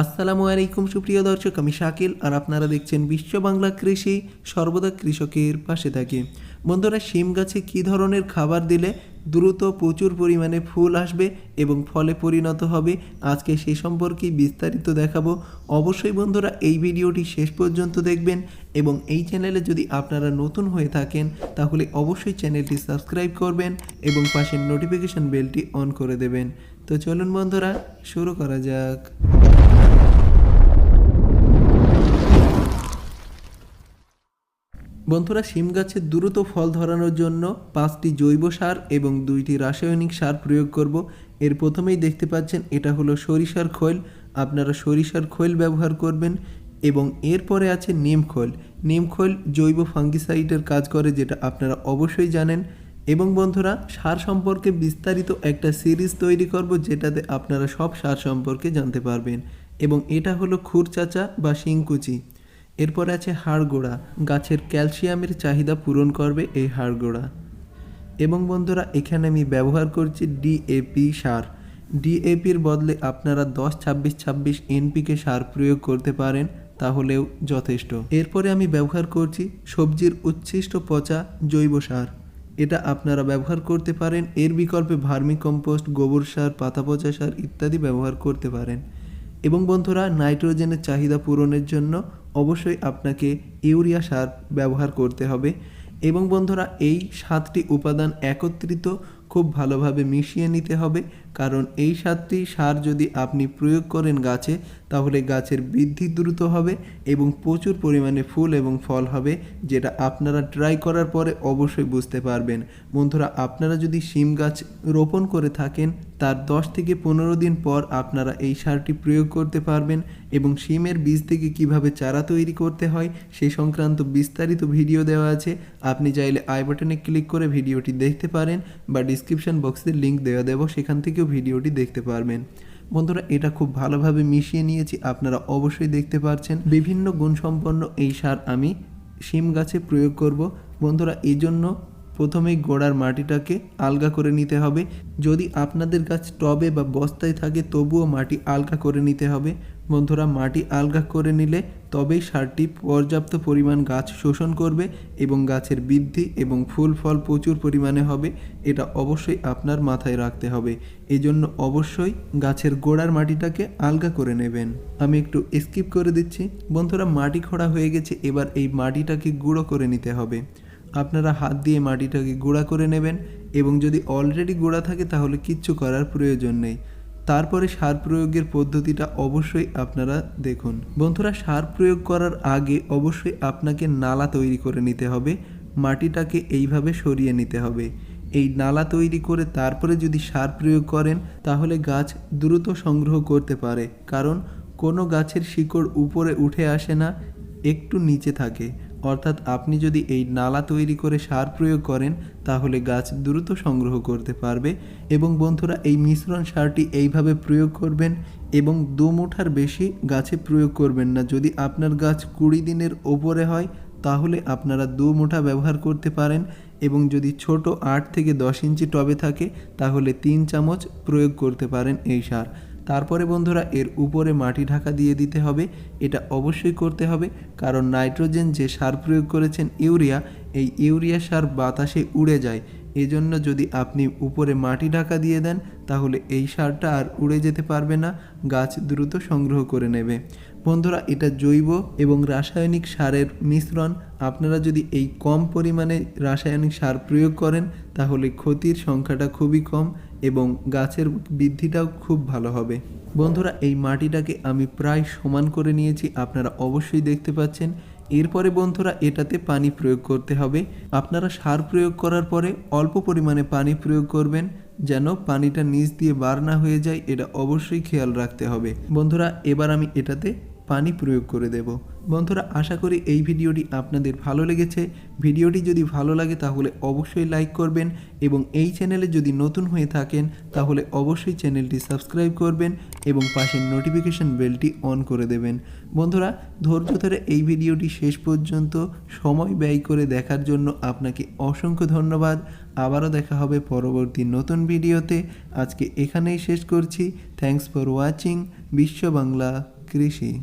আসসালামু আলাইকুম সুপ্রিয় দর্শক, আমি শাকিল আর আপনারা দেখছেন বিশ্ব বাংলা কৃষি, সর্বদা কৃষকের পাশে থাকে। বন্ধুরা, শিম গাছে কী ধরনের খাবার দিলে দ্রুত প্রচুর পরিমাণে ফুল আসবে এবং ফলে পরিণত হবে, আজকে সে সম্পর্কে বিস্তারিত দেখাবো। অবশ্যই বন্ধুরা এই ভিডিওটি শেষ পর্যন্ত দেখবেন এবং এই চ্যানেলে যদি আপনারা নতুন হয়ে থাকেন তাহলে অবশ্যই চ্যানেলটি সাবস্ক্রাইব করবেন এবং পাশের নোটিফিকেশন বেলটি অন করে দেবেন। তো চলুন বন্ধুরা, শুরু করা যাক। বন্ধুরা, শিম গাছের দ্রুত ফল ধরানোর জন্য 5টি জৈব সার এবং 2টি রাসায়নিক সার প্রয়োগ করব। এর প্রথমেই দেখতে পাচ্ছেন এটা হলো সরিষার খৈল। আপনারা সরিষার খৈল ব্যবহার করবেন এবং এরপরে আছে নিম খৈল। নিম খৈল জৈব ফাঙ্গিসাইডের কাজ করে, যেটা আপনারা অবশ্যই জানেন। এবং বন্ধুরা, সার সম্পর্কে বিস্তারিত একটা সিরিজ তৈরি করব, যেটাতে আপনারা সব সার সম্পর্কে জানতে পারবেন। এবং এটা হলো খুরচাচা বা শিংকুচি। এরপর আছে হাড়গোড়া, গাছের ক্যালসিয়ামের চাহিদা পূরণ করবে এই হাড়গোড়া। এবং বন্ধুরা, এখানে আমি ব্যবহার করছি ডিএপি সার। ডিএপির বদলে আপনারা 10-26-26 এনপিকে সার প্রয়োগ করতে পারেন, তাহলেও যথেষ্ট। এরপরে আমি ব্যবহার করছি সবজির উচ্ছিষ্ট পচা জৈব সার। এটা আপনারা ব্যবহার করতে পারেন। এর বিকল্পে ভার্মি কম্পোস্ট, গোবর সার, পাতা পচা সার ইত্যাদি ব্যবহার করতে পারেন। এবং বন্ধুরা, নাইট্রোজেনের চাহিদা পূরণের জন্য অবশ্যই আপনাকে ইউরিয়া সার ব্যবহার করতে হবে। এবং বন্ধুরা, এই 7টি উপাদান একত্রিত খুব ভালোভাবে মিশিয়ে নিতে হবে, কারণ এই 7টি সার যদি আপনি প্রয়োগ করেন গাছে, তাহলে গাছের বৃদ্ধি দ্রুত হবে এবং প্রচুর পরিমাণে ফুল এবং ফল হবে, যেটা আপনারা ট্রাই করার পরে অবশ্যই বুঝতে পারবেন। বন্ধুরা, আপনারা যদি শিম গাছ রোপণ করে থাকেন, তার 10 থেকে 15 দিন পর আপনারা এই সারটি প্রয়োগ করতে পারবেন। এবং শিমের বীজ থেকে কিভাবে চারা তৈরি করতে হয় সে সংক্রান্ত বিস্তারিত ভিডিও দেওয়া আছে। আপনি চাইলে আই বাটনে ক্লিক করে ভিডিওটি দেখতে পারেন বা ডিসক্রিপশন বক্সে লিঙ্ক দেওয়া দেব, সেখান থেকেও ভিডিওটি দেখতে পারবেন। বন্ধুরা, এটা খুব ভালোভাবে মিশিয়ে নিয়েছি, আপনারা অবশ্যই দেখতে পাচ্ছেন। বিভিন্ন গুণসম্পন্ন এই সার আমি শিম গাছে প্রয়োগ করব। বন্ধুরা, এই জন্য প্রথমেই গোড়ার মাটিটাকে আলগা করে নিতে হবে। যদি আপনাদের গাছ টবে বা বস্তায় থাকে তবুও মাটি আলগা করে নিতে হবে। বন্ধুরা, মাটি আলগা করে নিলে তবেই সারটি পর্যাপ্ত পরিমাণ গাছ শোষণ করবে এবং গাছের বৃদ্ধি এবং ফুল ফল প্রচুর পরিমাণে হবে। এটা অবশ্যই আপনার মাথায় রাখতে হবে। এই জন্য অবশ্যই গাছের গোড়ার মাটিটাকে আলগা করে নেবেন। আমি একটু স্কিপ করে দিচ্ছি। বন্ধুরা, মাটি খোঁড়া হয়ে গেছে, এবার এই মাটিটাকে গুঁড়ো করে নিতে হবে। আপনারা হাত দিয়ে মাটিটাকে গুঁড়া করে নেবেন এবং যদি অলরেডি গুঁড়া থাকে তাহলে কিচ্ছু করার প্রয়োজন নেই। তারপরে সার প্রয়োগের পদ্ধতিটা অবশ্যই আপনারা দেখুন। বন্ধুরা, সার প্রয়োগ করার আগে অবশ্যই আপনাকে নালা তৈরি করে নিতে হবে। মাটিটাকে এইভাবে সরিয়ে নিতে হবে। এই নালা তৈরি করে তারপরে যদি সার প্রয়োগ করেন তাহলে গাছ দ্রুত সংগ্রহ করতে পারে, কারণ কোনো গাছের শিকড় উপরে উঠে আসে না, একটু নিচে থাকে। অর্থাৎ আপনি যদি এই নালা তৈরি করে সার প্রয়োগ করেন তাহলে গাছ দ্রুত সংগ্রহ করতে পারবে। এবং বন্ধুরা, এই মিশ্রণ সারটি এইভাবে প্রয়োগ করবেন এবং 2 মুঠার বেশি গাছে প্রয়োগ করবেন না। যদি আপনার গাছ 20 দিনের ওপরে হয় তাহলে আপনারা 2 মুঠা ব্যবহার করতে পারেন। এবং যদি ছোট 8 থেকে 10 ইঞ্চি টবে থাকে তাহলে 3 চামচ প্রয়োগ করতে পারেন এই সার। তারপরে বন্ধুরা, এর উপরে মাটি ঢাকা দিয়ে দিতে হবে। এটা অবশ্যই করতে হবে, কারণ নাইট্রোজেন যে সার প্রয়োগ করেছেন ইউরিয়া, এই ইউরিয়া সার বাতাসে উড়ে যায়। এজন্য যদি আপনি উপরে মাটি ঢাকা দিয়ে দেন তাহলে এই সারটা আর উড়ে যেতে পারবে না, গাছ দ্রুত সংগ্রহ করে নেবে। বন্ধুরা, এটা জৈব এবং রাসায়নিক সারের মিশ্রণ। আপনারা যদি এই কম পরিমাণে রাসায়নিক সার প্রয়োগ করেন তাহলে ক্ষতির সংখ্যাটা খুবই কম এবং গাছের বৃদ্ধিটাও খুব ভালো হবে। বন্ধুরা, এই মাটিটাকে আমি প্রায় সমান করে নিয়েছি, আপনারা অবশ্যই দেখতে পাচ্ছেন। এরপরে বন্ধুরা, এটাতে পানি প্রয়োগ করতে হবে। আপনারা সার প্রয়োগ করার পরে অল্প পরিমাণে পানি প্রয়োগ করবেন, যেন পানিটা নিচ দিয়ে বার না হয়ে যায়, এটা অবশ্যই খেয়াল রাখতে হবে। বন্ধুরা, এবার আমি এটাতে পানি প্রয়োগ করে দেব। বন্ধুরা, আশা করি এই ভিডিওটি আপনাদের ভালো লেগেছে। ভিডিওটি যদি ভালো লাগে তাহলে অবশ্যই লাইক করবেন এবং এই চ্যানেলে যদি নতুন হয়ে থাকেন তাহলে অবশ্যই চ্যানেলটি সাবস্ক্রাইব করবেন এবং পাশের নোটিফিকেশন বেলটি অন করে দেবেন। বন্ধুরা, ধৈর্য ধরে এই ভিডিওটি শেষ পর্যন্ত সময় ব্যয় করে দেখার জন্য আপনাকে অসংখ্য ধন্যবাদ। আবারও দেখা হবে পরবর্তী নতুন ভিডিওতে। আজকে এখানেই শেষ করছি। থ্যাঙ্কস ফর ওয়াচিং বিশ্ব বাংলা কৃষি।